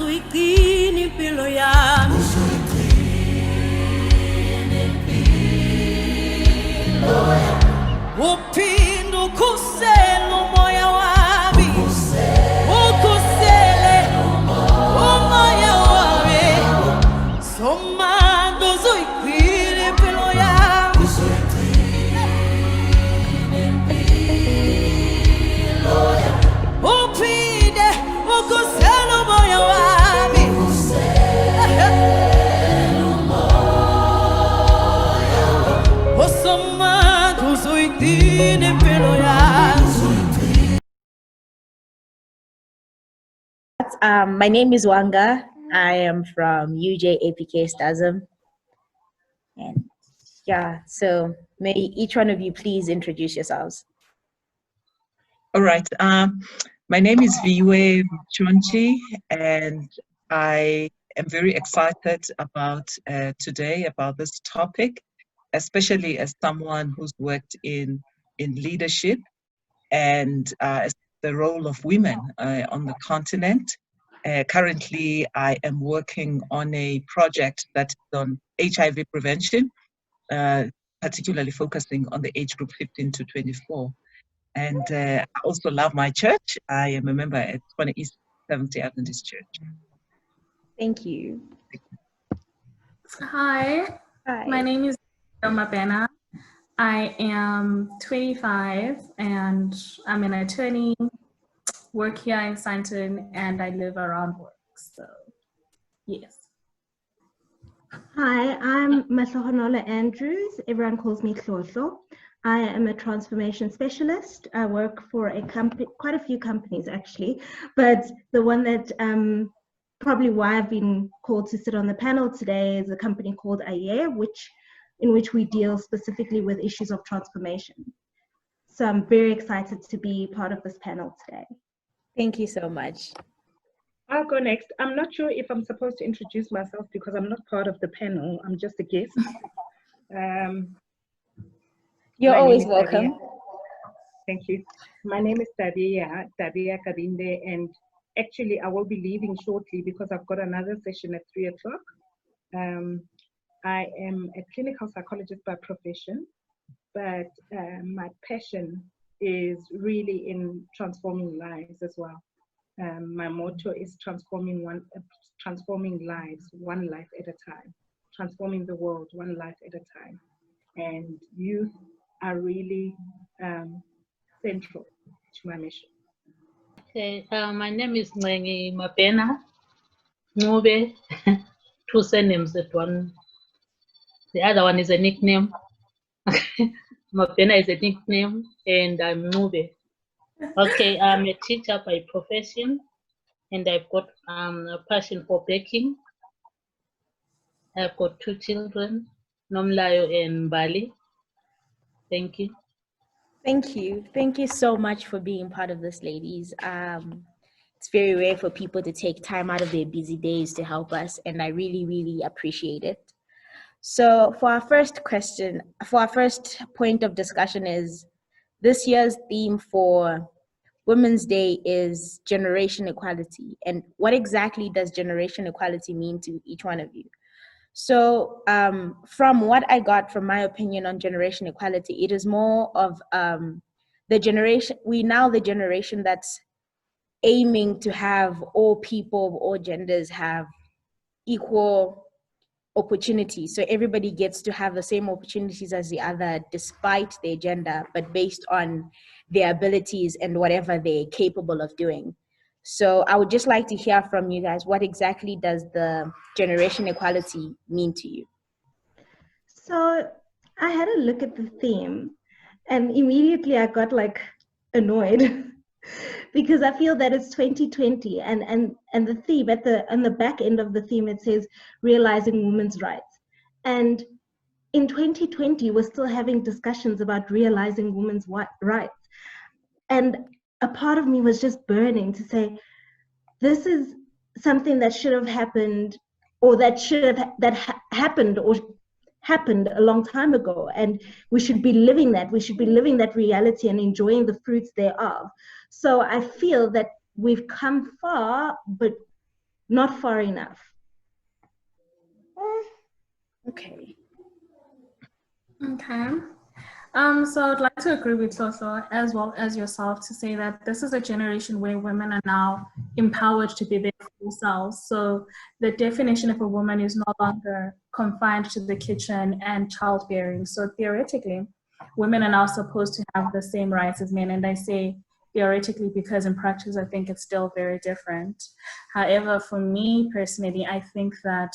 uzoyigcina impilo yami uphinde ukhusele umoya wami ukhusele umoya wami somando uzoyigcina impilo yami uphinde ukhusele umoya wami somando uzoyigcina impilo yami. My name is Wanga. I am from UJ APK STASM. And yeah, so may each one of you please introduce yourselves. All right. My name is Viwe Chonchi, and I am very excited about today, about this topic, especially as someone who's worked in leadership and the role of women on the continent. Currently, I am working on a project that's on HIV prevention, particularly focusing on the age group 15 to 24. And I also love my church. I am a member at 20 East 70 Adventist Church. Thank you. Hi. My name is Yawm. I am 25 and I'm an attorney, work here in Santon, and I live around work. So, yes. Hi, I'm Masahonola Andrews. Everyone calls me Hloslo. I am a transformation specialist. I work for a company, quite a few companies actually, but the one that probably why I've been called to sit on the panel today is a company called Yawm, in which we deal specifically with issues of transformation. So I'm very excited to be part of this panel today. Thank you so much. I'll go next. I'm not sure if I'm supposed to introduce myself because I'm not part of the panel. I'm just a guest. You're always welcome. Thank you. My name is Tabia Kabinde, and actually I will be leaving shortly because I've got another session at 3 o'clock. I am a clinical psychologist by profession, but my passion is really in transforming lives as well. My motto is transforming lives, one life at a time, transforming the world, one life at a time. And youth are really central to my mission. Okay, my name is Ngengi Mapena. Nube, two surnames, that one. The other one is a nickname. Mapena is a nickname, and I'm Nube. Okay, I'm a teacher by profession, and I've got a passion for baking. I've got 2 children, Nomlayo and Bali. Thank you. Thank you. Thank you so much for being part of this, ladies. It's very rare for people to take time out of their busy days to help us, and I really, really appreciate it. So for our first question, for our first point of discussion is, this year's theme for Women's Day is generation equality. And what exactly does generation equality mean to each one of you? So from what I got from my opinion on generation equality, it is more of the generation that's aiming to have all people of all genders have equal opportunities. So everybody gets to have the same opportunities as the other despite their gender, but based on their abilities and whatever they're capable of doing. So I would just like to hear from you guys, what exactly does the generation equality mean to you? So I had a look at the theme and immediately I got like annoyed because I feel that it's 2020 and the theme on the back end of the theme, it says realizing women's rights. And in 2020, we're still having discussions about realizing women's rights. And a part of me was just burning to say, this is something that should have happened, or happened a long time ago, and we should be living that. We should be living that reality and enjoying the fruits thereof. So I feel that we've come far, but not far enough. Okay. Okay. So I'd like to agree with Soso as well as yourself to say that this is a generation where women are now empowered to be their full selves. So the definition of a woman is no longer confined to the kitchen and childbearing. So theoretically, women are now supposed to have the same rights as men. And I say theoretically because in practice, I think it's still very different. However, for me personally, I think that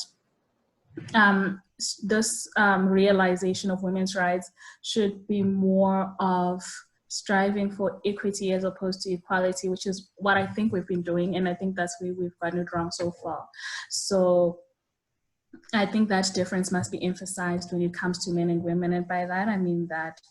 this realization of women's rights should be more of striving for equity as opposed to equality, which is what I think we've been doing, and I think that's where we've gotten it wrong so far. So I think that difference must be emphasized when it comes to men and women, and by that I mean that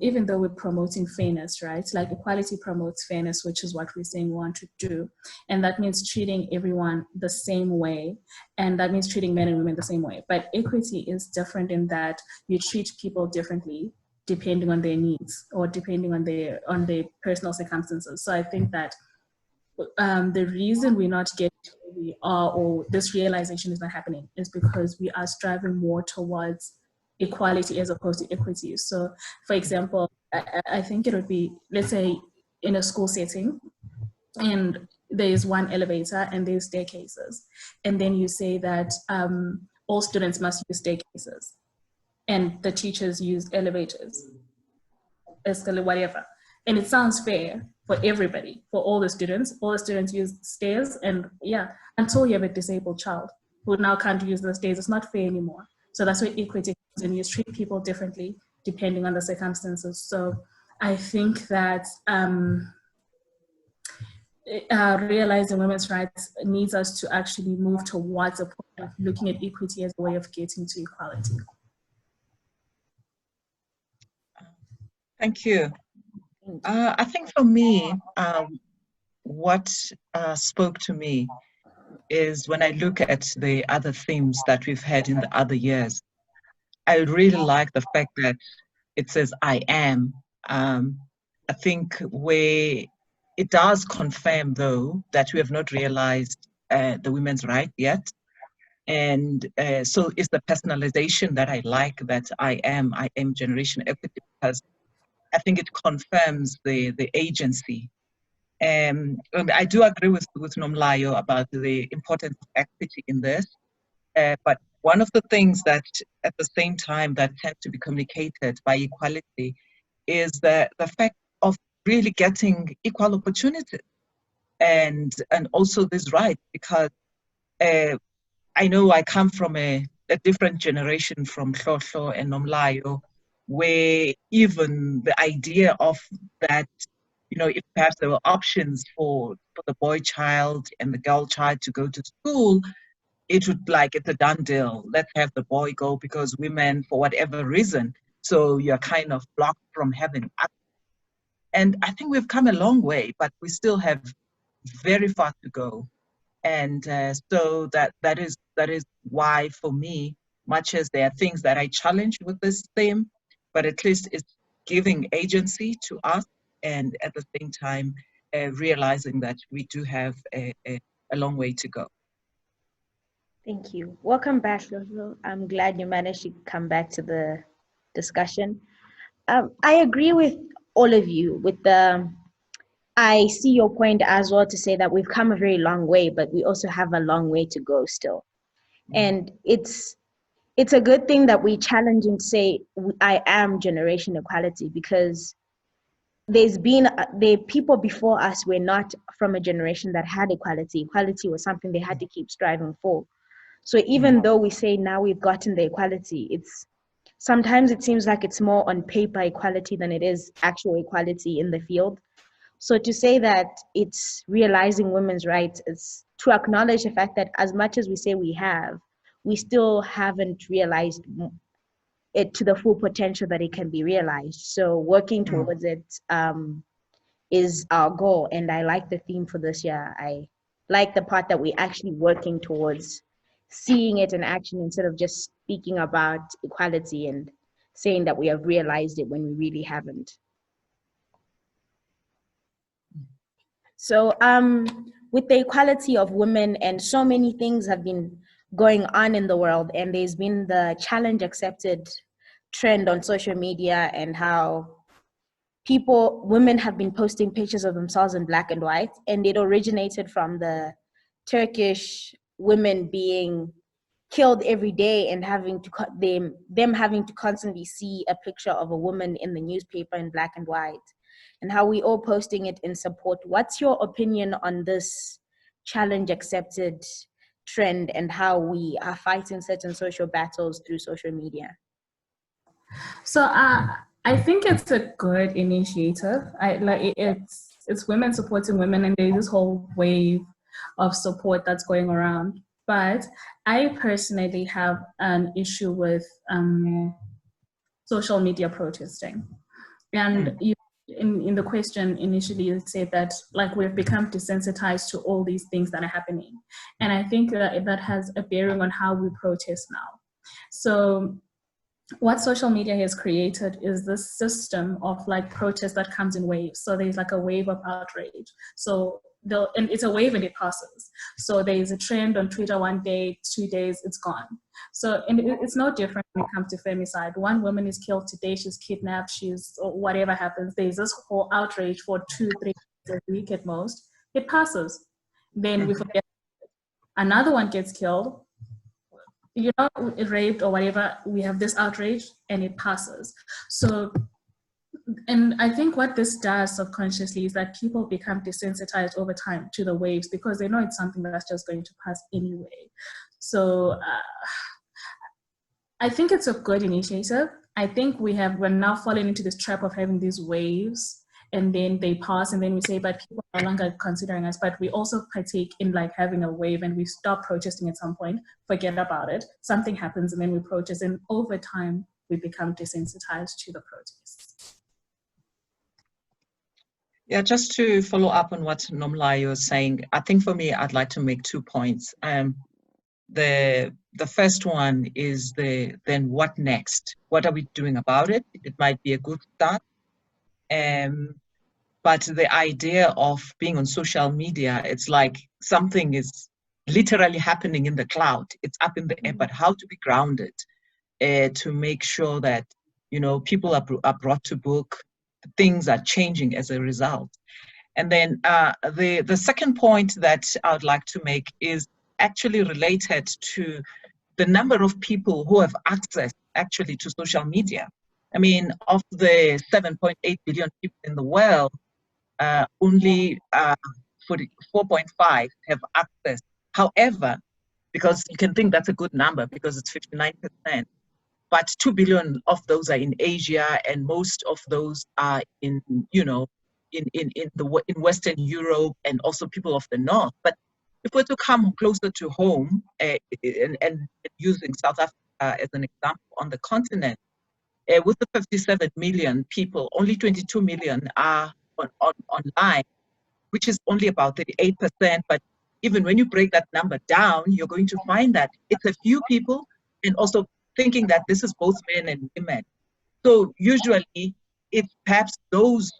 even though we're promoting fairness, right? Like equality promotes fairness, which is what we're saying we want to do. And that means treating everyone the same way. And that means treating men and women the same way. But equity is different in that you treat people differently depending on their needs or depending on their personal circumstances. So I think that the reason we're not getting to where we are, or this realization is not happening, is because we are striving more towards equality as opposed to equity. So for example, I think it would be, let's say in a school setting, and there's one elevator and there's staircases, and then you say that all students must use staircases and the teachers use elevators, escalator, whatever. And it sounds fair for everybody, for all the students use stairs, and yeah, until you have a disabled child who now can't use the stairs, it's not fair anymore. So that's where equity comes in. You treat people differently depending on the circumstances. So I think that realizing women's rights needs us to actually move towards a point of looking at equity as a way of getting to equality. Thank you. I think for me, what spoke to me is when I look at the other themes that we've had in the other years. I really like the fact that it says I am. I think where it does confirm, though, that we have not realized the women's right yet. And so it's the personalization that I like, that I am generation equity, because I think it confirms the agency. And I do agree with Nomlayo about the importance of equity in this. But one of the things that at the same time that tend to be communicated by equality is the fact of really getting equal opportunities and also this right, because I know I come from a different generation from Hloslo and Nomlayo, where even the idea of that, you know, if perhaps there were options for the boy child and the girl child to go to school, it would like, it's a done deal. Let's have the boy go because women, for whatever reason, so you're kind of blocked from having access. And I think we've come a long way, but we still have very far to go. And so that is why, for me, much as there are things that I challenge with this theme, but at least it's giving agency to us, and at the same time realizing that we do have a long way to go. Thank you. Welcome back, Lolo. I'm glad you managed to come back to the discussion. I agree with all of you with I see your point as well, to say that we've come a very long way, but we also have a long way to go still. And it's a good thing that we challenge and say, I am generation equality, because there's been people before us were not from a generation that had equality. Equality was something they had to keep striving for. So even though we say now we've gotten the equality, sometimes it seems like it's more on paper equality than it is actual equality in the field. So to say that it's realizing women's rights is to acknowledge the fact that as much as we say we still haven't realized it to the full potential that it can be realized. So working towards it is our goal. And I like the theme for this year. I like the part that we're actually working towards seeing it in action, instead of just speaking about equality and saying that we have realized it when we really haven't. So with the equality of women, and so many things have been going on in the world, and there's been the challenge accepted trend on social media, and how women have been posting pictures of themselves in black and white, and it originated from the Turkish women being killed every day and having to them having to constantly see a picture of a woman in the newspaper in black and white, and how we all posting it in support. What's your opinion on this challenge accepted trend, and how we are fighting certain social battles through social media? So I think it's a good initiative. It's women supporting women, and there's this whole wave of support that's going around. But I personally have an issue with social media protesting. And in the question initially, you said that like we've become desensitized to all these things that are happening. And I think that has a bearing on how we protest now. So what social media has created is this system of like protest that comes in waves. So there's like a wave of outrage. So and it's a wave and it passes. So there's a trend on Twitter one day, 2 days, it's gone. So and it's no different when it comes to femicide. One woman is killed today, she's kidnapped, or whatever happens. There's this whole outrage for 2-3 days a week at most. It passes. Then we forget. Another one gets killed, raped or whatever, we have this outrage and it passes. So, and I think what this does subconsciously is that people become desensitized over time to the waves because they know it's something that's just going to pass anyway. So I think it's a good initiative. I think we're now falling into this trap of having these waves, and then they pass, and then we say, but people are no longer considering us. But we also partake in like having a wave, and we stop protesting at some point, forget about it, something happens, and then we protest, and over time we become desensitized to the protests. Yeah, just to follow up on what Nomlayo was saying, I think for me, I'd like to make 2 points. The first one is then what next? What are we doing about it? It might be a good start. But the idea of being on social media, it's like something is literally happening in the cloud. It's up in the air, but how to be grounded to make sure that, people are brought to book, things are changing as a result. And then the second point that I would like to make is actually related to the number of people who have access actually to social media. I mean, of the 7.8 billion people in the world, only 4.5 have access. However, because you can think that's a good number because it's 59%, but 2 billion of those are in Asia, and most of those are in Western Europe, and also people of the North. But if we're to come closer to home and using South Africa as an example on the continent, with the 57 million people, only 22 million are online, which is only about 38%. But even when you break that number down, you're going to find that it's a few people, and also thinking that this is both men and women. So usually it's perhaps those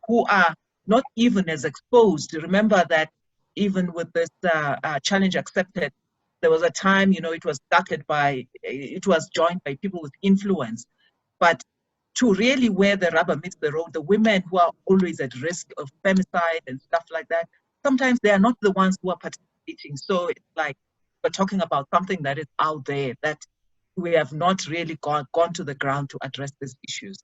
who are not even as exposed. Remember that even with this challenge accepted, there was a time, it was joined by people with influence. But to really where the rubber meets the road, the women who are always at risk of femicide and stuff like that, sometimes they are not the ones who are participating. So it's like we're talking about something that is out there that we have not really gone to the ground to address these issues.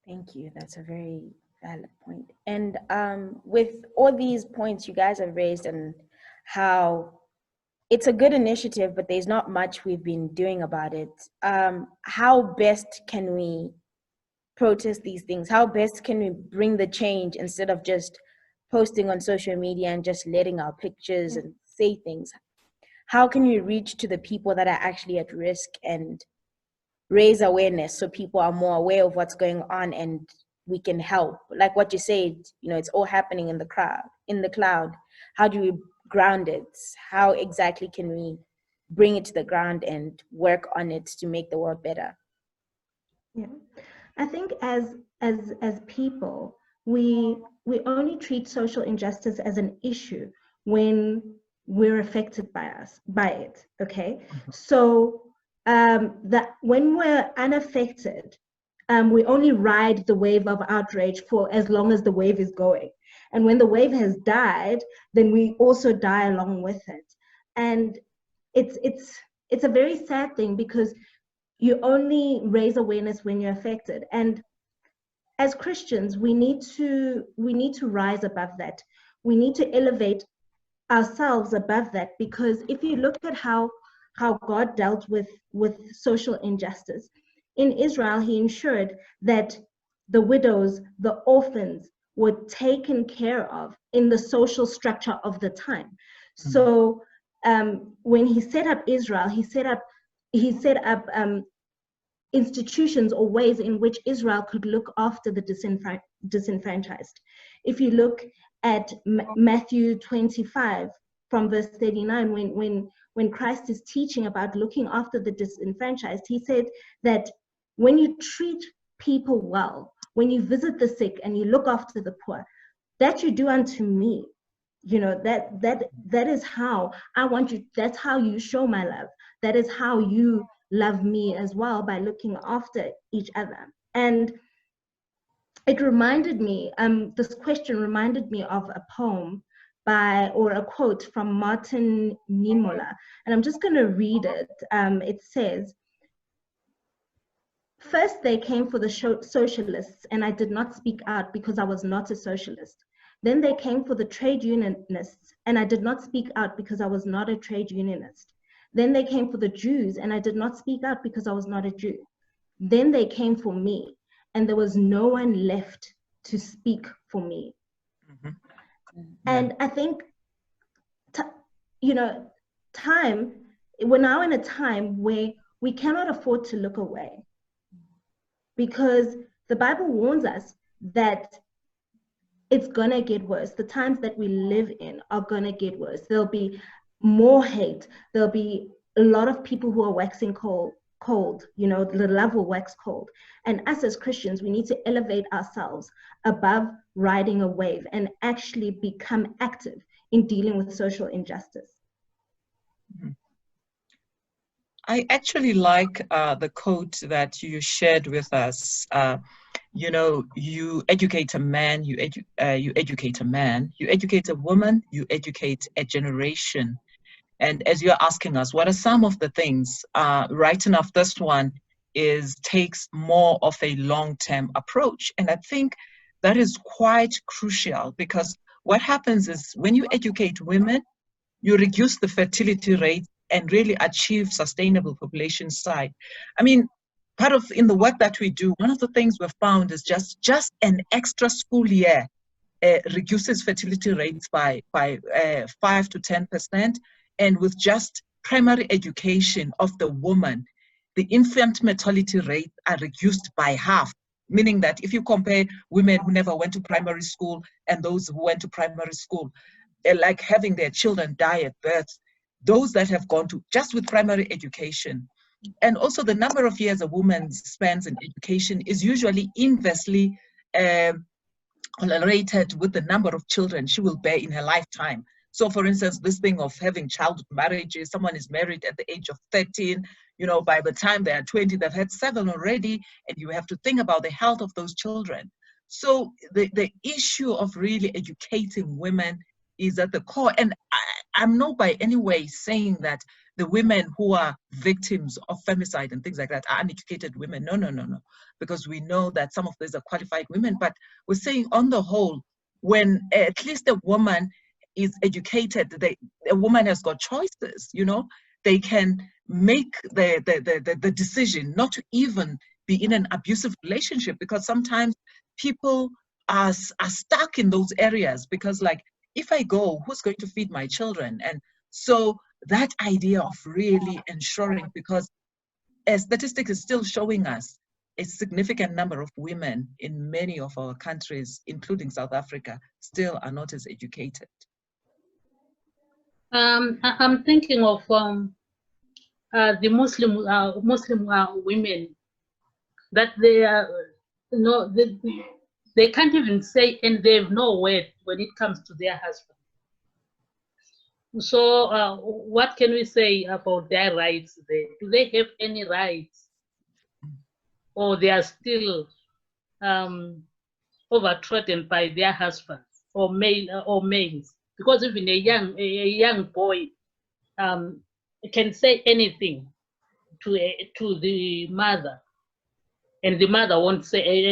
Thank you. That's a very valid point. And with all these points you guys have raised, and how it's a good initiative, but there's not much we've been doing about it. How best can we protest these things? How best can we bring the change instead of just posting on social media and just letting our pictures and say things? How can we reach to the people that are actually at risk and raise awareness so people are more aware of what's going on and we can help? Like what you said, it's all happening in the cloud. How do we ground it? How exactly can we bring it to the ground and work on it to make the world better? Yeah, I think as people, we only treat social injustice as an issue when we're affected by it. Okay, so that when we're unaffected, we only ride the wave of outrage for as long as the wave is going, and when the wave has died, then we also die along with it. And it's a very sad thing, because you only raise awareness when you're affected. And as Christians, we need to rise above that. We need to elevate ourselves above that, because if you look at how God dealt with social injustice in Israel, he ensured that the widows, the orphans were taken care of in the social structure of the time. So when he set up Israel, he set up institutions or ways in which Israel could look after the disenfranchised. If you look at Matthew 25 from verse 39, when Christ is teaching about looking after the disenfranchised, he said that when you treat people well, when you visit the sick and you look after the poor, that you do unto me. You know, that is how I want you, that's how you show my love. That is how you love me as well, by looking after each other. And it reminded me, this question reminded me of a poem or a quote from Martin Niemöller, and I'm just going to read it. It says, "First they came for the socialists, and I did not speak out because I was not a socialist. Then they came for the trade unionists, and I did not speak out because I was not a trade unionist. Then they came for the Jews, and I did not speak out because I was not a Jew. Then they came for me, and there was no one left to speak for me." And I think, we're now in a time where we cannot afford to look away, because the Bible warns us that it's gonna get worse. The times that we live in are gonna get worse. There'll be more hate. There'll be a lot of people who are waxing cold, you know, the love will wax cold. And us as Christians, we need to elevate ourselves above riding a wave and actually become active in dealing with social injustice. I actually like the quote that you shared with us. You know, you educate a man, you educate a man, you educate a woman, you educate a generation. And as you're asking us, what are some of the things? Right enough, this one takes more of a long-term approach. And I think that is quite crucial, because what happens is when you educate women, you reduce the fertility rate and really achieve sustainable population size. I mean, in the work that we do, one of the things we've found is just an extra school year reduces fertility rates by 5 to 10%. And with just primary education of the woman, the infant mortality rates are reduced by half, meaning that if you compare women who never went to primary school and those who went to primary school, like having their children die at birth, those that have gone to just with primary education. And also the number of years a woman spends in education is usually inversely correlated with the number of children she will bear in her lifetime. So for instance, this thing of having child marriages, someone is married at the age of 13, you know, by the time they are 20, they've had 7 already, and you have to think about the health of those children. So the issue of really educating women is at the core. And I'm not by any way saying that the women who are victims of femicide and things like that are uneducated women. No. Because we know that some of these are qualified women, but we're saying on the whole, when at least a woman is educated, a woman has got choices, you know, they can make the decision not to even be in an abusive relationship, because sometimes people are stuck in those areas, because like, if I go, who's going to feed my children? And so that idea of really ensuring, because as statistics is still showing us, a significant number of women in many of our countries, including South Africa, still are not as educated. I'm thinking of the Muslim women, that they are, you know, they can't even say, and they have no word when it comes to their husband. So what can we say about their rights there? Do they have any rights? Or they are still overtrodden by their husbands or males? Because even a young boy can say anything to the mother, and the mother won't say, and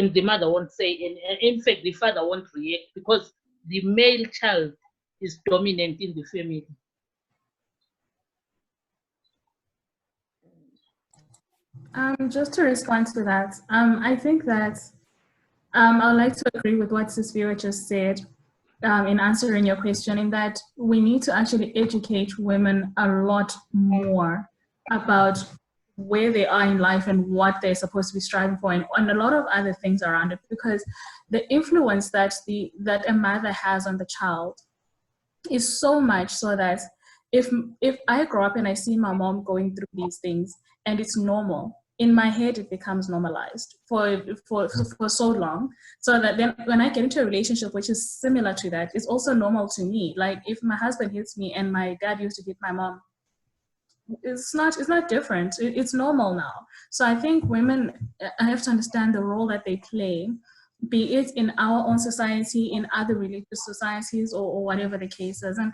in fact the father won't react because the male child is dominant in the family. Just to respond to that, I think that I would like to agree with what Sisvira just said in answering your question, in that we need to actually educate women a lot more about where they are in life and what they're supposed to be striving for, and a lot of other things around it, because the influence that a mother has on the child is so much so that if I grow up and I see my mom going through these things and it's normal, in my head it becomes normalized for so long, so that then when I get into a relationship which is similar to that, it's also normal to me. Like if my husband hits me and my dad used to hit my mom, it's not different. It's normal now. So I think women have to understand the role that they play, be it in our own society, in other religious societies, or whatever the case is. And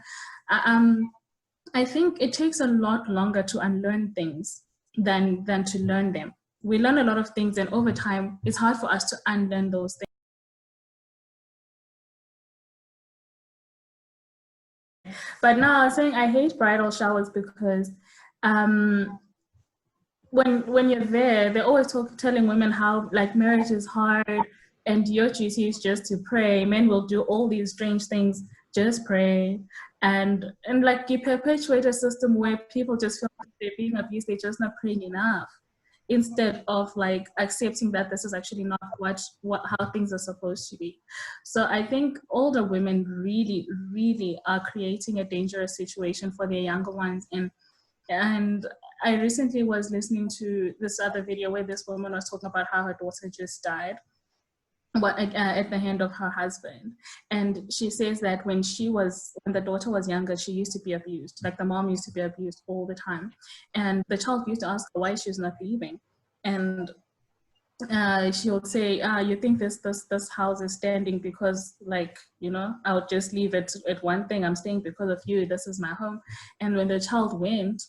I think it takes a lot longer to unlearn things than to learn them. We learn a lot of things, and over time, it's hard for us to unlearn those things. But now I was saying I hate bridal showers because when you're there, they're always telling women how like marriage is hard and your duty is just to pray. Men will do all these strange things, just pray. And like you perpetuate a system where people just feel like they're being abused, they're just not praying enough, instead of like accepting that this is actually not how things are supposed to be. So I think older women really, really are creating a dangerous situation for their younger ones. And I recently was listening to this other video where this woman was talking about how her daughter just died at the hand of her husband. And she says that when the daughter was younger, she used to be abused. Like the mom used to be abused all the time. And the child used to ask her why she's not leaving. And she would say, you think this house is standing because, like, you know, I would just leave it at one thing. I'm staying because of you. This is my home. And when the child went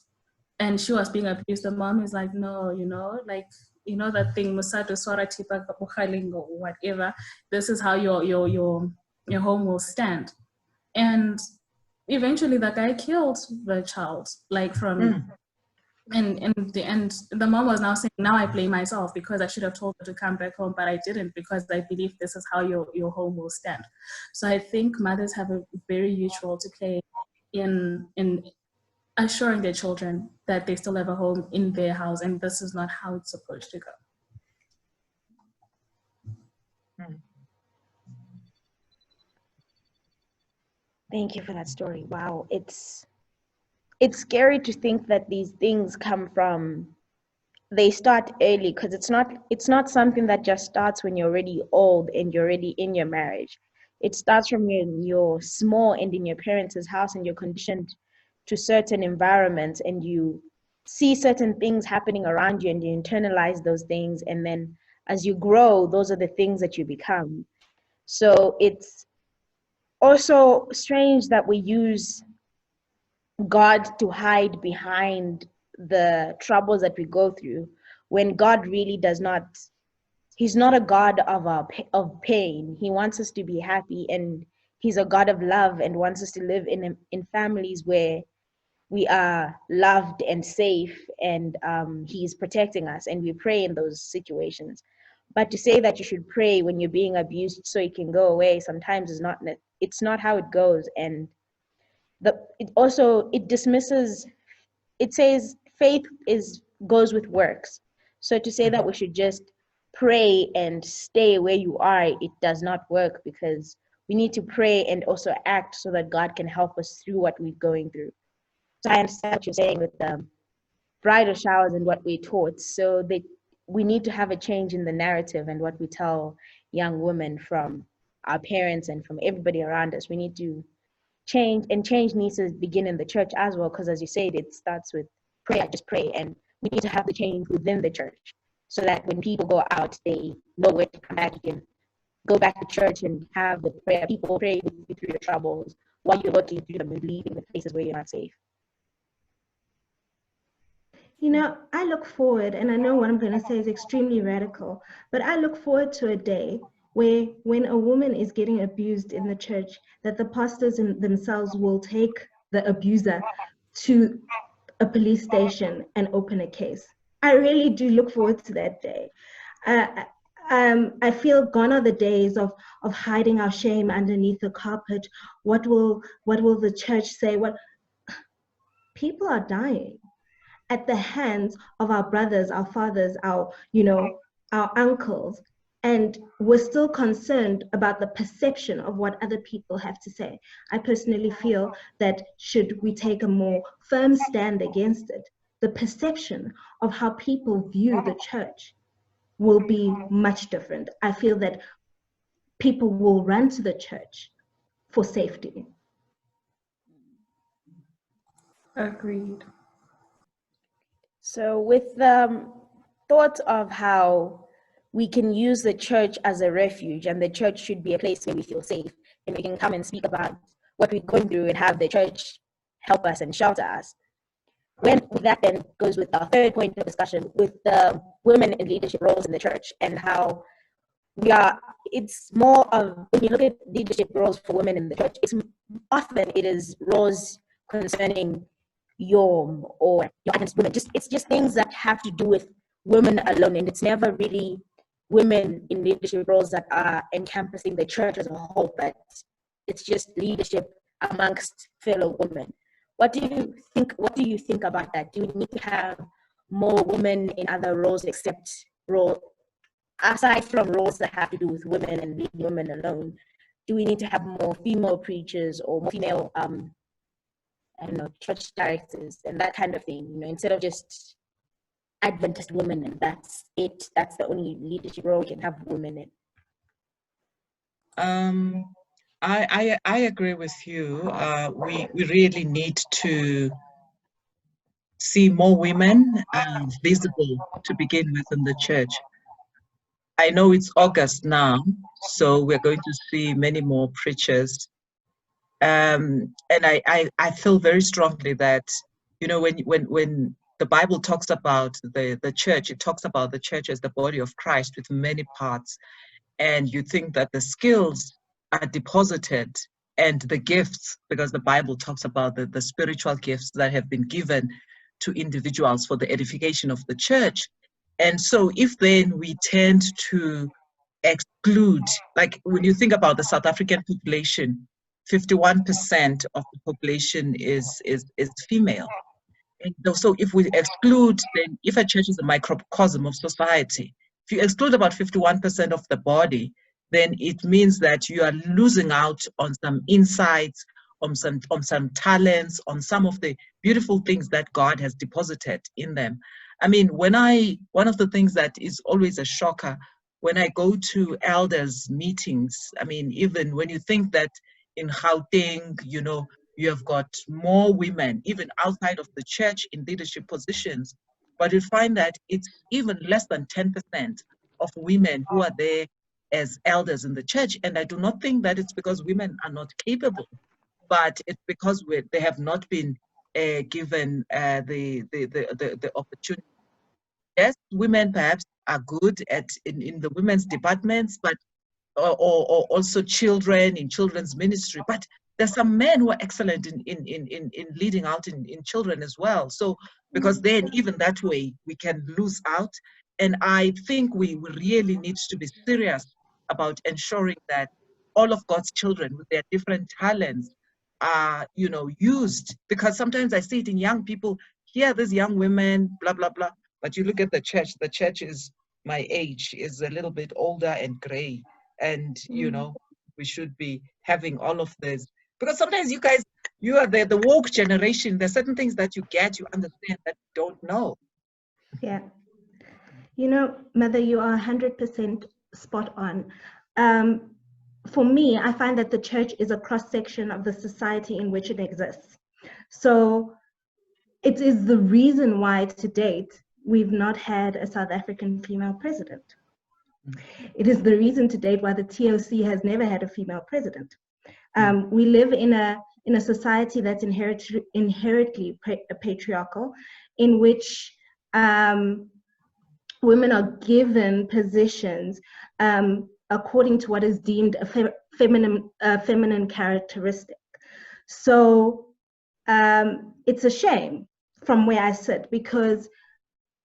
and she was being abused, the mom is like, no, you know, like, you know that thing, Musato Sora Tipa or whatever, this is how your home will stand. And eventually the guy killed the child, like from and the mom was now saying, now I blame myself because I should have told her to come back home, but I didn't, because I believe this is how your home will stand. So I think mothers have a very huge role to play in assuring their children that they still have a home in their house, and this is not how it's supposed to go. Thank you for that story. Wow, it's scary to think that these things they start early, because it's not something that just starts when you're already old and you're already in your marriage. It starts from when you're small and in your parents' house and you're conditioned to certain environments and you see certain things happening around you and you internalize those things, and then as you grow, those are the things that you become. So it's also strange that we use God to hide behind the troubles that we go through, when God really he's not a God of pain. He wants us to be happy, and he's a God of love and wants us to live in families where we are loved and safe, and he's protecting us, and we pray in those situations. But to say that you should pray when you're being abused so it can go away, sometimes it's not how it goes. And it dismisses, it says faith goes with works. So to say that we should just pray and stay where you are, it does not work, because we need to pray and also act so that God can help us through what we're going through. So I understand what you're saying with the bridal showers and what we're taught. So we need to have a change in the narrative and what we tell young women from our parents and from everybody around us. We need to change, and change needs to begin in the church as well, because as you said, it starts with prayer. Just pray, and we need to have the change within the church, so that when people go out, they know where to come back. You can go back to church and have the prayer. People pray with you through your troubles while you're working through them and leaving the places where you're not safe. You know, I look forward, and I know what I'm going to say is extremely radical, but I look forward to a day where when a woman is getting abused in the church, that the pastors themselves will take the abuser to a police station and open a case. I really do look forward to that day. I feel gone are the days of hiding our shame underneath the carpet. What will the church say? What people are dying at the hands of our brothers, our fathers, our uncles, and we're still concerned about the perception of what other people have to say. I personally feel that should we take a more firm stand against it, the perception of how people view the church will be much different. I feel that people will run to the church for safety. Agreed. So with the thought of how we can use the church as a refuge, and the church should be a place where we feel safe, and we can come and speak about what we're going through and have the church help us and shelter us. When that then goes with our third point of discussion, with the women in leadership roles in the church, and how it's more of, when you look at leadership roles for women in the church, it is roles concerning Yawm or your Adventist women. It's just things that have to do with women alone, and it's never really women in leadership roles that are encompassing the church as a whole, but it's just leadership amongst fellow women. What do you think about that? Do we need to have more women in other roles aside from roles that have to do with women and leading women alone? Do we need to have more female preachers or more female church directors and that kind of thing, instead of just Adventist women and that's it, that's the only leadership role we can have women in? I agree with you. We really need to see more women visible to begin with in the church. I know it's August now, so we're going to see many more preachers. And I feel very strongly that, when the Bible talks about the church, it talks about the church as the body of Christ with many parts. And you think that the skills are deposited and the gifts, because the Bible talks about the spiritual gifts that have been given to individuals for the edification of the church. And so if then we tend to exclude, like when you think about the South African population, 51% of the population is female. And so if we exclude, then if a church is a microcosm of society, if you exclude about 51% of the body, then it means that you are losing out on some insights, on some talents, on some of the beautiful things that God has deposited in them. I mean, one of the things that is always a shocker when I go to elders meetings, I mean, even when you think that in Gauteng, you have got more women, even outside of the church, in leadership positions, but you find that it's even less than 10% of women who are there as elders in the church. And I do not think that it's because women are not capable, but it's because they have not been given the opportunity. Yes, women perhaps are good in the women's departments, but or also children in children's ministry. But there's some men who are excellent in leading out in children as well. So because then even that way we can lose out. And I think we really need to be serious about ensuring that all of God's children with their different talents are, used. Because sometimes I see it in young people, here there's young women, blah, blah, blah. But you look at the church is my age, is a little bit older and gray. And, we should be having all of this. Because sometimes you guys, you are the woke generation. There's certain things that you understand that you don't know. Yeah. Mother, you are 100% spot on. for me, I find that the church is a cross-section of the society in which it exists. So it is the reason why to date, we've not had a South African female president. It is the reason to date why the TOC has never had a female president. We live in a society that's inherently patriarchal, in which women are given positions according to what is deemed a feminine characteristic. So it's a shame from where I sit, because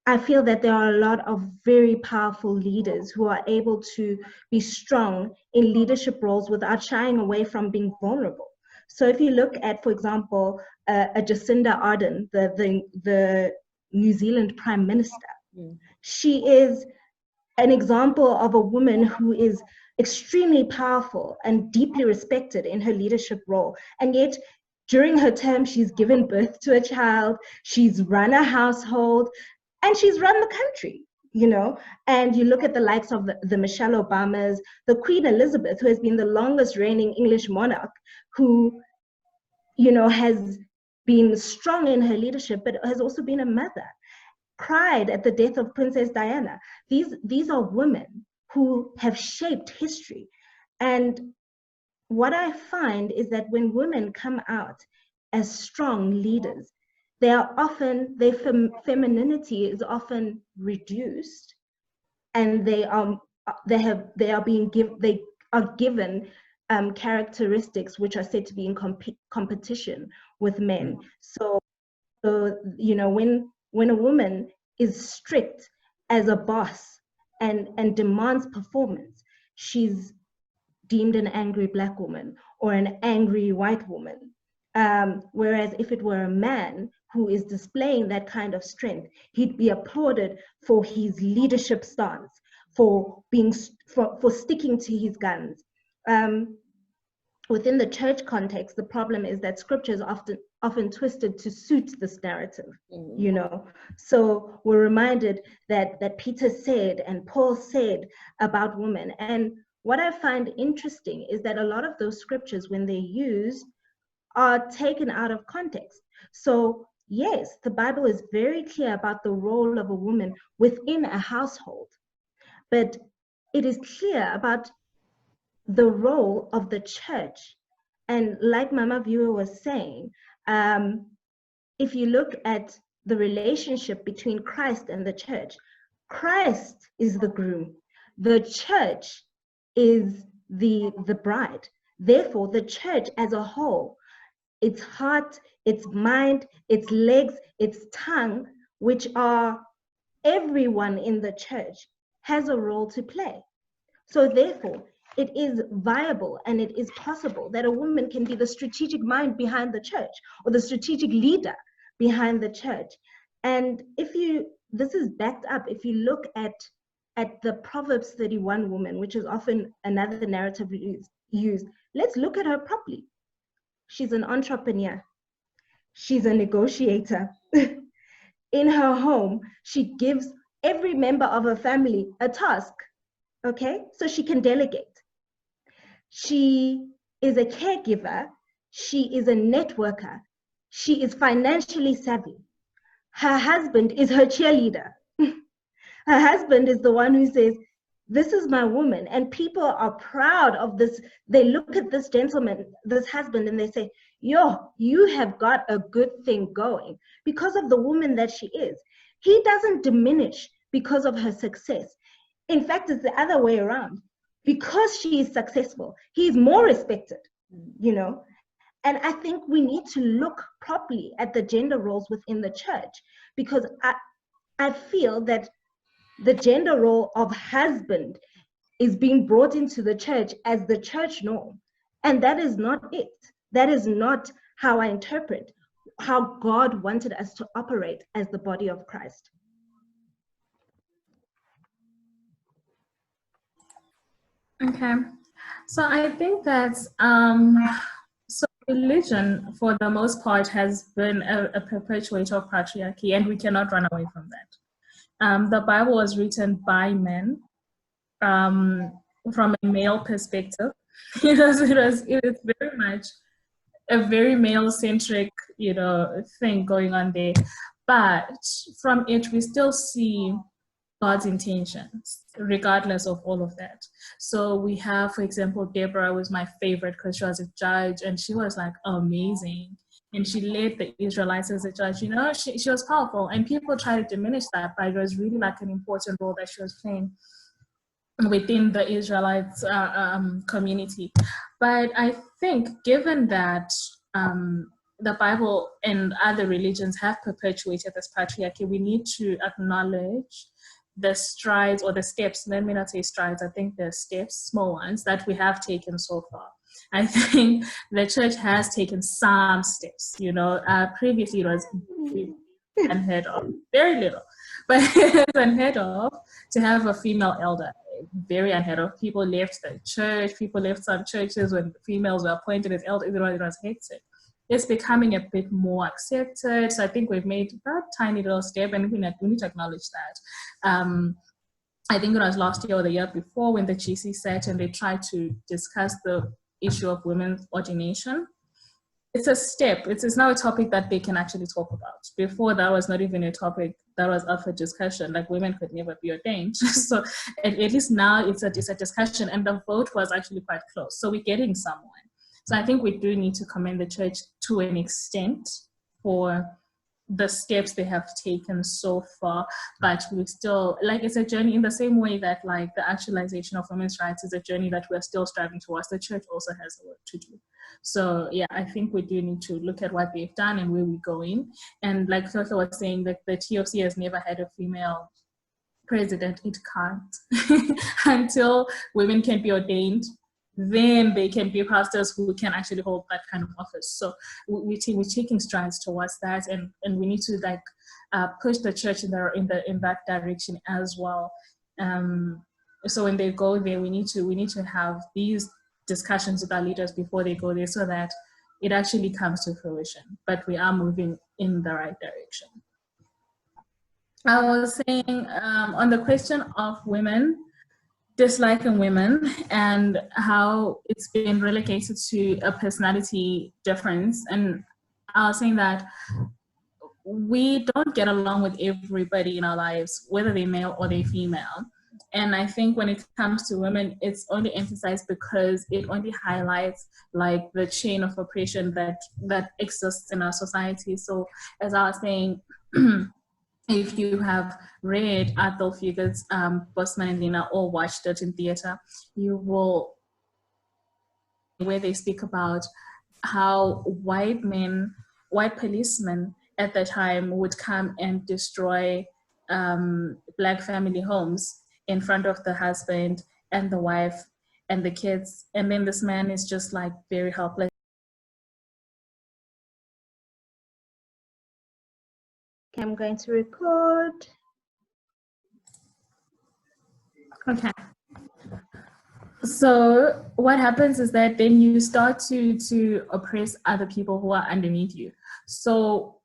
I feel that there are a lot of very powerful leaders who are able to be strong in leadership roles without shying away from being vulnerable. So if you look at, for example, a Jacinda Ardern, the New Zealand Prime Minister, she is an example of a woman who is extremely powerful and deeply respected in her leadership role. And yet, during her term, she's given birth to a child, she's run a household, and she's run the country, you know. And you look at the likes of the Michelle Obamas, the Queen Elizabeth, who has been the longest reigning English monarch, who, you know, has been strong in her leadership, but has also been a mother, cried at the death of Princess Diana. These are women who have shaped history. And what I find is that when women come out as strong leaders, they are often, their femininity is often reduced, and they are given characteristics which are said to be in competition with men. So you know, when a woman is strict as a boss and demands performance, she's deemed an angry Black woman or an angry white woman. Whereas if it were a man who is displaying that kind of strength, he'd be applauded for his leadership stance, for sticking to his guns. Within the church context, the problem is that scripture is often twisted to suit this narrative, you know. So we're reminded that Peter said and Paul said about women. And what I find interesting is that a lot of those scriptures, when they're used, are taken out of context. So yes, the Bible is very clear about the role of a woman within a household, but it is clear about the role of the church. And like Mama Viewer was saying, if you look at the relationship between Christ and the church, Christ is the groom, the church is the bride. Therefore, the church as a whole, its heart, its mind, its legs, its tongue, which are everyone in the church, has a role to play. So therefore, it is viable and it is possible that a woman can be the strategic mind behind the church or the strategic leader behind the church. And this is backed up, if you look at the Proverbs 31 woman, which is often another narrative used, let's look at her properly. She's an entrepreneur. She's a negotiator. In her home, she gives every member of her family a task, okay? So she can delegate. She is a caregiver. She is a networker. She is financially savvy. Her husband is her cheerleader. Her husband is the one who says, this is my woman. And people are proud of this. They look at this gentleman, this husband, and they say, yo, you have got a good thing going because of the woman that she is. He doesn't diminish because of her success. In fact, it's the other way around. Because she is successful, he is more respected, you know. And I think we need to look properly at the gender roles within the church, because I feel that the gender role of husband is being brought into the church as the church norm. And that is not it. That is not how I interpret how God wanted us to operate as the body of Christ. Okay, so I think that so religion, for the most part, has been a perpetuator of patriarchy, and we cannot run away from that. The Bible was written by men, from a male perspective. It was very much a very male-centric, thing going on there. But from it, we still see God's intentions, regardless of all of that. So we have, for example, Deborah was my favorite because she was a judge and she was like amazing. And she led the Israelites as a judge. She was powerful, and people try to diminish that, but it was really like an important role that she was playing within the Israelites community. But I think given that the Bible and other religions have perpetuated this patriarchy, we need to acknowledge the strides or the steps, let me not say strides, I think the steps, small ones, that we have taken so far. I think the church has taken some steps, previously it was unheard of, very little, but it's unheard of to have a female elder, very unheard of. People left the church, people left some churches when females were appointed as elders, it was hectic. It's becoming a bit more accepted. So I think we've made that tiny little step, and we need to acknowledge that. I think it was last year or the year before when the GC sat and they tried to discuss the issue of women's ordination. It's a step. It's now a topic that they can actually talk about. Before, that was not even a topic that was up for discussion. Like, women could never be ordained. So at least now it's a discussion, and the vote was actually quite close. So we're getting somewhere. So I think we do need to commend the church to an extent for the steps they have taken so far, but we still, like, it's a journey in the same way that, like, the actualization of women's rights is a journey that we're still striving towards. The church also has work to do. So yeah, I think we do need to look at what they've done and where we're going. And like Toto was saying, that the TOC has never had a female president. It can't. Until women can be ordained, then they can be pastors who can actually hold that kind of office. So we're taking strides towards that, and we need to push the church in that direction as well. So when they go there, we need to have these discussions with our leaders before they go there, so that it actually comes to fruition. But we are moving in the right direction. I was saying on the question of women disliking women and how it's been relegated to a personality difference. And I was saying that we don't get along with everybody in our lives, whether they're male or they're female. And I think when it comes to women, it's only emphasized because it only highlights like the chain of oppression that exists in our society. So as I was saying, if you have read Adolf Huger's Bosman and Lena or watched it in theater, you will, where they speak about how white policemen at the time would come and destroy Black family homes in front of the husband and the wife and the kids. And then this man is just like very helpless. I'm going to record. Okay. So what happens is that then you start to oppress other people who are underneath you. So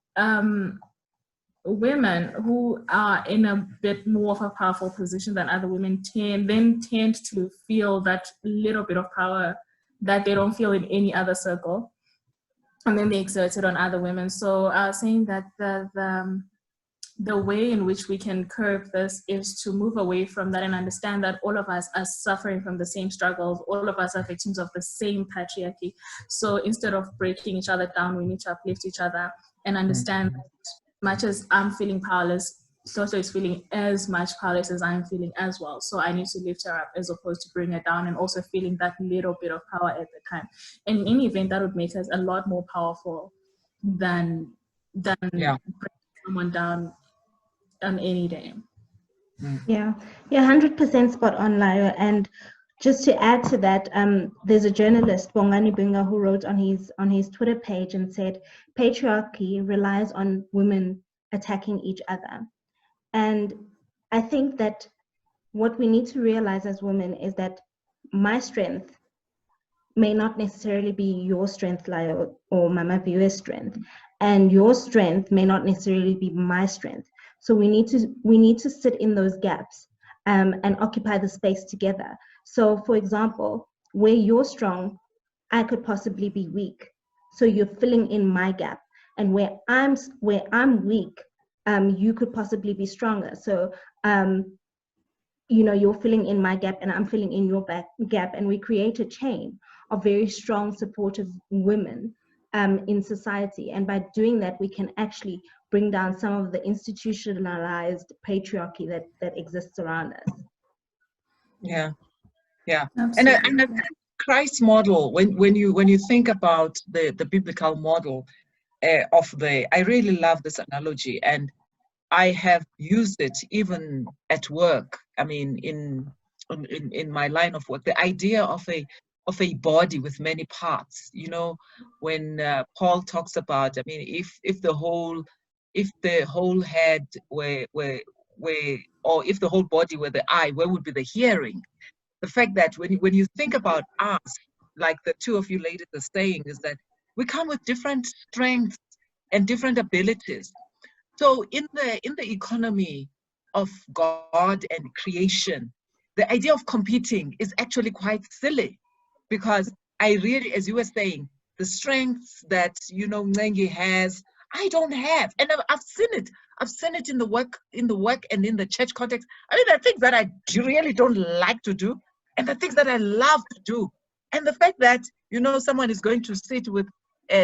women who are in a bit more of a powerful position than other women tend to feel that little bit of power that they don't feel in any other circle. And then they exert it on other women. So I was saying that the way in which we can curb this is to move away from that and understand that all of us are suffering from the same struggles. All of us are victims of the same patriarchy. So instead of breaking each other down, we need to uplift each other and understand that as much as I'm feeling powerless, Soso is feeling as much powerless as I'm feeling as well. So I need to lift her up as opposed to bring her down, and also feeling that little bit of power at the time. And in any event, that would make us a lot more powerful than bringing someone down on any day. Yeah, 100% spot on, Layo. And just to add to that, there's a journalist, Bongani Bunga, who wrote on his Twitter page and said, patriarchy relies on women attacking each other. And I think that what we need to realize as women is that my strength may not necessarily be your strength, Layo, or Mama View's strength, and your strength may not necessarily be my strength. So we need to sit in those gaps and occupy the space together. So for example, where you're strong, I could possibly be weak. So you're filling in my gap. And where I'm weak, you could possibly be stronger. So you're filling in my gap and I'm filling in your gap, and we create a chain of very strong, supportive women in society. And by doing that, we can actually bring down some of the institutionalized patriarchy that exists around us. Yeah, yeah. Absolutely. And I think Christ's model, when you think about the biblical model I really love this analogy, and I have used it even at work. I mean, in my line of work, the idea of a body with many parts. When Paul talks about, I mean, if the whole head were or if the whole body were the eye, where would be the hearing? The fact that when you think about us, like the two of you ladies are saying, is that we come with different strengths and different abilities. So in the economy of God and creation, the idea of competing is actually quite silly, because I really, as you were saying, the strengths that Ngengi has, I don't have, and I've seen it. I've seen it in the work and in the church context. I mean, there are things that I really don't like to do, and the things that I love to do. And the fact that someone is going to sit with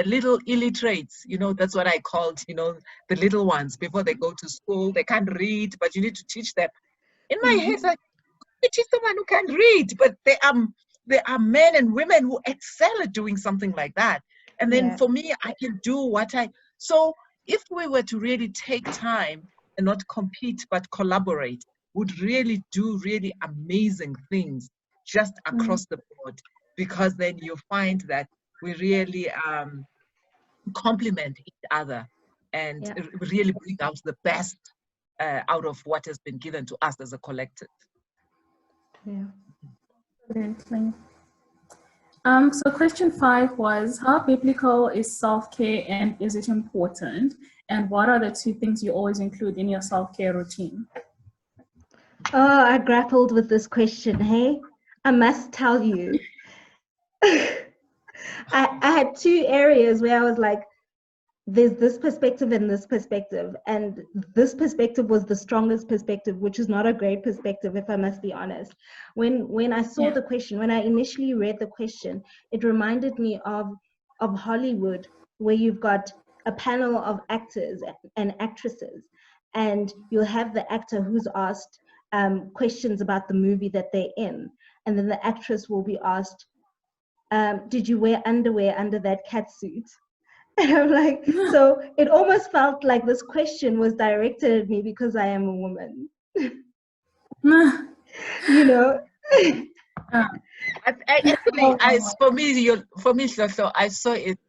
little illiterates, that's what I called, the little ones before they go to school. They can't read, but you need to teach them. In my head, it's like, teach someone who can read, but there are men and women who excel at doing something like that. And then for me, I can do so if we were to really take time and not compete, but collaborate, would really do really amazing things just across the board, because then you find that we really complement each other and really bring out the best out of what has been given to us as a collective. Yeah. Absolutely. So question 5 was, how biblical is self-care and is it important? And what are the 2 things you always include in your self-care routine? Oh, I grappled with this question, hey? I must tell you. I had 2 areas where I was like, there's this perspective and this perspective. And this perspective was the strongest perspective, which is not a great perspective, if I must be honest. When I saw the question, when I initially read the question, it reminded me of Hollywood, where you've got a panel of actors and actresses, and you'll have the actor who's asked questions about the movie that they're in. And then the actress will be asked, did you wear underwear under that catsuit? And I'm like, so it almost felt like this question was directed at me because I am a woman. For me, so I saw it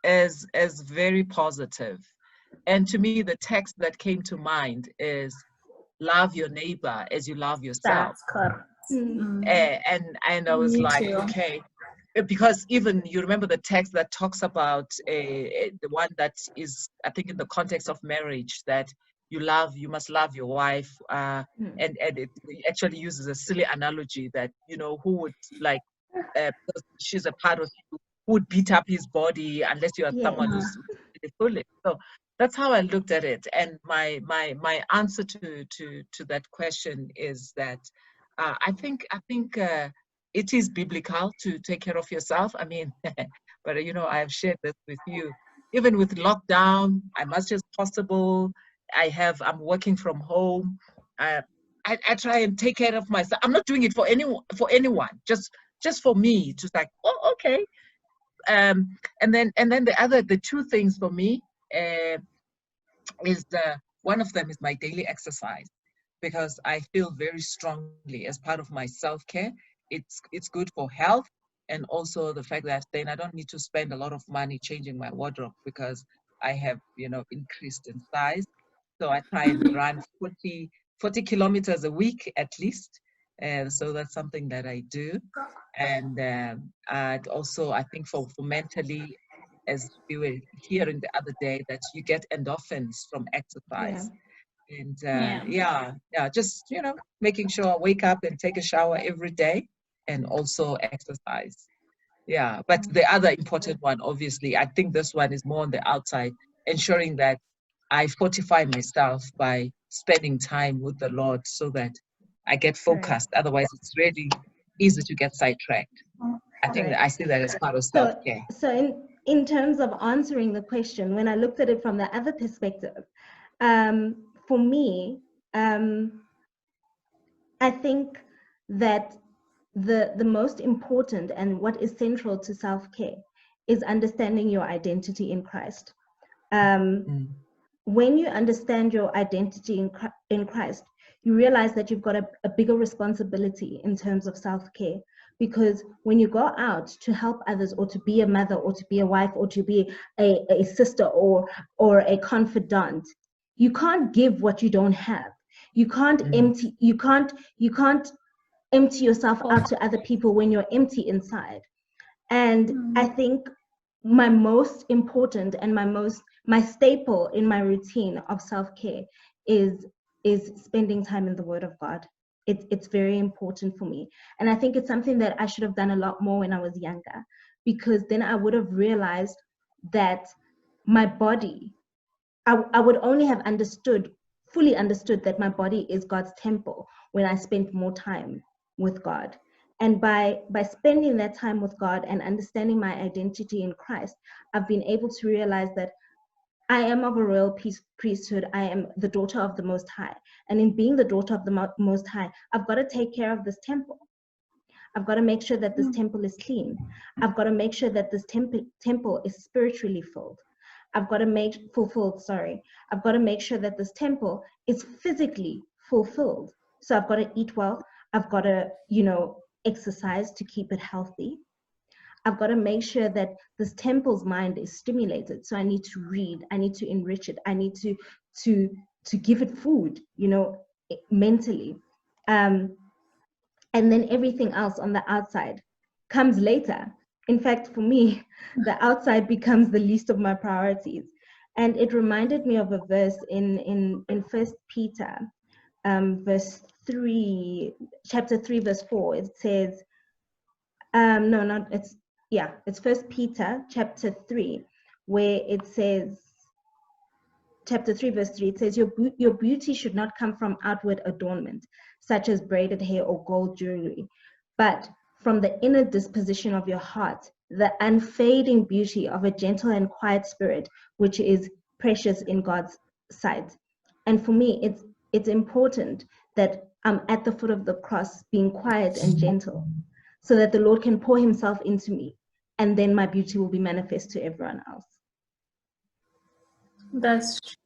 as very positive. And to me, the text that came to mind is, love your neighbor as you love yourself. That's correct. And I was like, okay, because even you remember the text that talks about the one that is, I think, in the context of marriage, that you must love your wife, and it actually uses a silly analogy that who would because she's a part of you, who would beat up his body unless you are someone who's really foolish. So that's how I looked at it, and my answer to that question is that I think it is biblical to take care of yourself. I mean, but I have shared this with you. Even with lockdown, as much as possible, I'm working from home. I try and take care of myself. I'm not doing it for anyone. Just for me. Just like, oh, okay. And then the 2 things for me is one of them is my daily exercise, because I feel very strongly as part of my self-care. It's good for health, and also the fact that then I don't need to spend a lot of money changing my wardrobe, because I have increased in size. So I try and run 40 kilometers a week at least, and so that's something that I do. And I'd also, I think for mentally, as we were hearing the other day, that you get endorphins from exercise. And just making sure I wake up and take a shower every day. and also exercise. Yeah, but the other important one, obviously, I think this one is more on the outside, ensuring that I fortify myself by spending time with the Lord so that I get focused. Otherwise, it's really easy to get sidetracked. I think that I see that as part of self-care. So in terms of answering the question, when I looked at it from the other perspective, for me, I think that the most important and what is central to self-care is understanding your identity in Christ. When you understand your identity in Christ, you realize that you've got a bigger responsibility in terms of self-care. Because when you go out to help others, or to be a mother, or to be a wife, or to be a sister, or a confidant, you can't give what you don't have. You can't empty. You can't empty yourself out to other people when you're empty inside. And I think my most important and my staple in my routine of self-care is spending time in the Word of God. It's very important for me. And I think it's something that I should have done a lot more when I was younger, because then I would have realized that my body, I would only have fully understood that my body is God's temple when I spent more time with God. And by spending that time with God and understanding my identity in Christ, I've been able to realize that I am of a royal priesthood. I am the daughter of the Most High. And in being the daughter of the Most High, I've got to take care of this temple. I've got to make sure that this temple is clean. I've got to make sure that this temple is spiritually filled. I've got to make I've got to make sure that this temple is physically fulfilled. So I've got to eat well. I've got to, exercise to keep it healthy. I've got to make sure that this temple's mind is stimulated. So I need to read. I need to enrich it. I need to give it food, mentally. And then everything else on the outside comes later. In fact, for me, the outside becomes the least of my priorities. And it reminded me of a verse in 1 Peter, chapter 3, verse 4. It says, it's 1 Peter chapter 3, where it says, chapter 3, verse 3, it says, your beauty should not come from outward adornment, such as braided hair or gold jewelry, but from the inner disposition of your heart, the unfading beauty of a gentle and quiet spirit, which is precious in God's sight. And for me, it's important that I'm at the foot of the cross, being quiet and gentle, so that the Lord can pour himself into me, and then my beauty will be manifest to everyone else. That's true.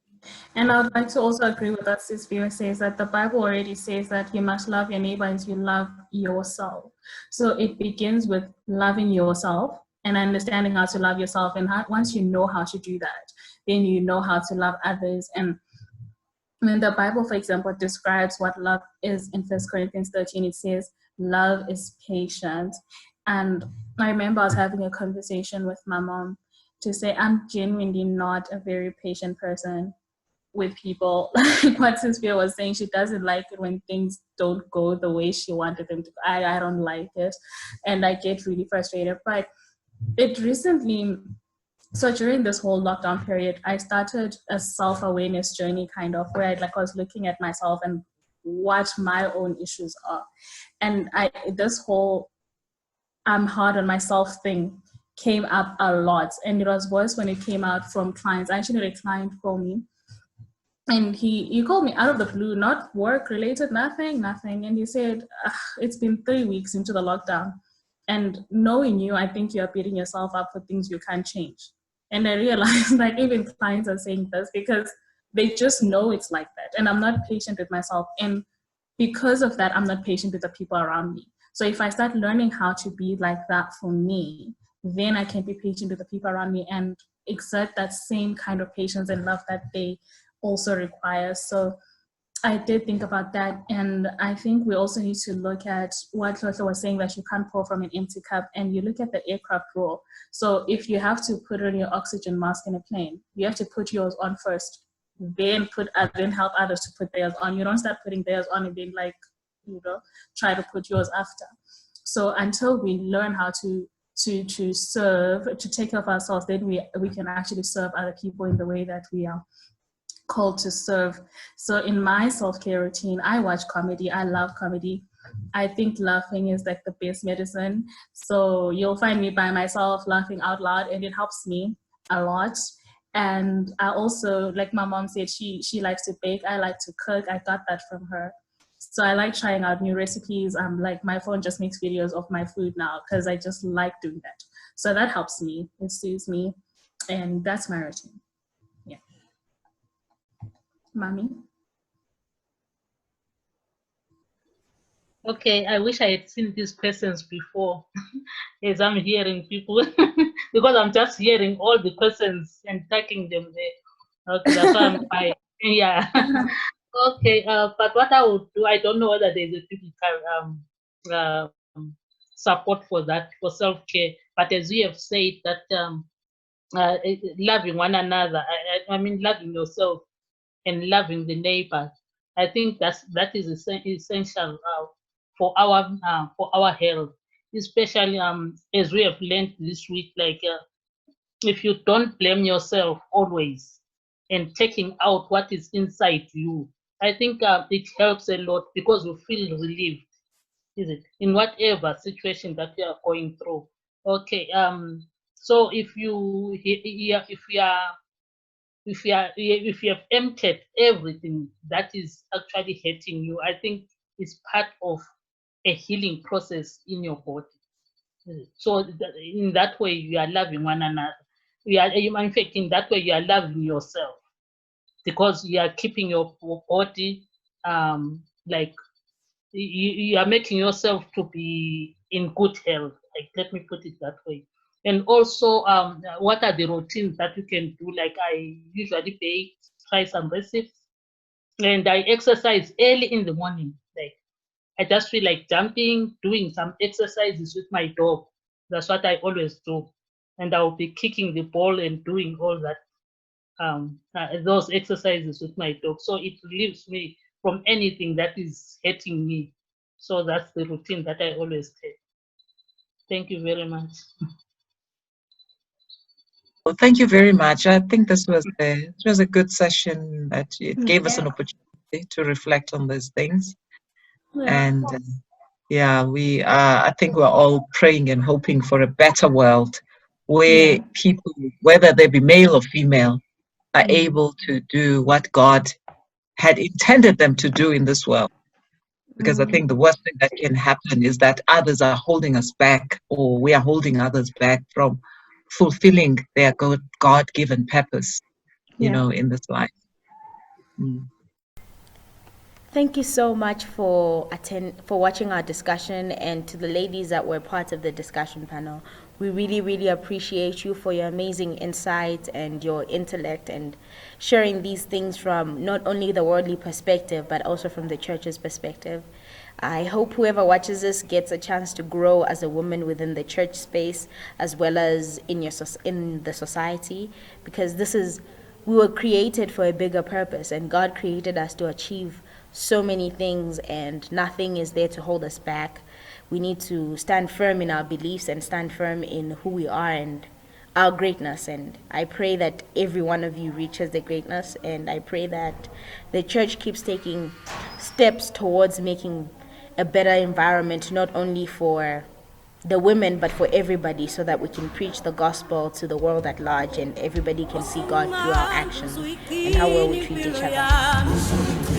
And I would like to also agree with us. This viewer says that the Bible already says that you must love your neighbor as you love yourself. So it begins with loving yourself and understanding how to love yourself. And once you know how to do that, then you know how to love others. And when the Bible, for example, describes what love is in 1 Corinthians 13, it says, love is patient. And I remember I was having a conversation with my mom to say, I'm genuinely not a very patient person with people. Like what Sophia was saying, she doesn't like it when things don't go the way she wanted them to. I don't like it, and I get really frustrated. But it recently, so during this whole lockdown period, I started a self-awareness journey, kind of, where I was looking at myself and what my own issues are. And this whole I'm hard on myself thing came up a lot, and it was worse when it came out from clients. I actually had a client call me, and he called me out of the blue, not work related, nothing. And he said, it's been 3 weeks into the lockdown, and knowing you, I think you're beating yourself up for things you can't change. And I realized, like, even clients are saying this because they just know it's like that. And I'm not patient with myself. And because of that, I'm not patient with the people around me. So if I start learning how to be like that for me, then I can be patient with the people around me and exert that same kind of patience and love that they also require. So I did think about that. And I think we also need to look at what Clotho was saying, that you can't pour from an empty cup, and you look at the aircraft rule. So if you have to put on your oxygen mask in a plane, you have to put yours on first, then help others to put theirs on. You don't start putting theirs on and then try to put yours after. So until we learn how to serve, to take care of ourselves, then we can actually serve other people in the way that we are called to serve. So in my self-care routine, I watch comedy. I love comedy. I think laughing is like the best medicine. So you'll find me by myself laughing out loud, and it helps me a lot. And I also, like my mom said, she likes to bake. I like to cook. I got that from her. So I like trying out new recipes. Like my phone just makes videos of my food now because I just like doing that. So that helps me. It soothes me. And that's my routine. Yeah. Mommy? Okay, I wish I had seen these questions before as I'm hearing people because I'm just hearing all the questions and tagging them there. Okay, that's why I'm quiet. Yeah. Okay, but what I would do, I don't know whether there's a typical support for that, for self-care, but as we have said that loving one another, I mean loving yourself and loving the neighbor, I think that is essential for our health, especially as we have learned this week. Like if you don't blame yourself always and taking out what is inside you, I think it helps a lot because you feel relieved, is it, in whatever situation that you are going through. Okay. So if you if you have emptied everything that is actually hurting you, I think it's part of a healing process in your body. So in that way, you are loving one another. In fact, in that way, you are loving yourself because you are keeping your body like you are making yourself to be in good health. Like, let me put it that way. And also, what are the routines that you can do? Like I usually bake, try some recipes, and I exercise early in the morning. Like I just feel like jumping, doing some exercises with my dog. That's what I always do, and I'll be kicking the ball and doing all that those exercises with my dog. So it relieves me from anything that is hurting me. So that's the routine that I always take. Thank you very much. Well, thank you very much. I think this was a good session that it gave us an opportunity to reflect on these things. And yeah, I think we're all praying and hoping for a better world where people, whether they be male or female, are able to do what God had intended them to do in this world. Because I think the worst thing that can happen is that others are holding us back, or we are holding others back from fulfilling their God-given purpose, in this life. Thank you so much for watching our discussion, and to the ladies that were part of the discussion panel. We really, really appreciate you for your amazing insight and your intellect and sharing these things from not only the worldly perspective, but also from the church's perspective. I hope whoever watches this gets a chance to grow as a woman within the church space, as well as in the society, because we were created for a bigger purpose, and God created us to achieve so many things, and nothing is there to hold us back. We need to stand firm in our beliefs and stand firm in who we are and our greatness. And I pray that every one of you reaches the greatness, and I pray that the church keeps taking steps towards making a better environment, not only for the women but for everybody, so that we can preach the gospel to the world at large and everybody can see God through our actions and how well we treat each other.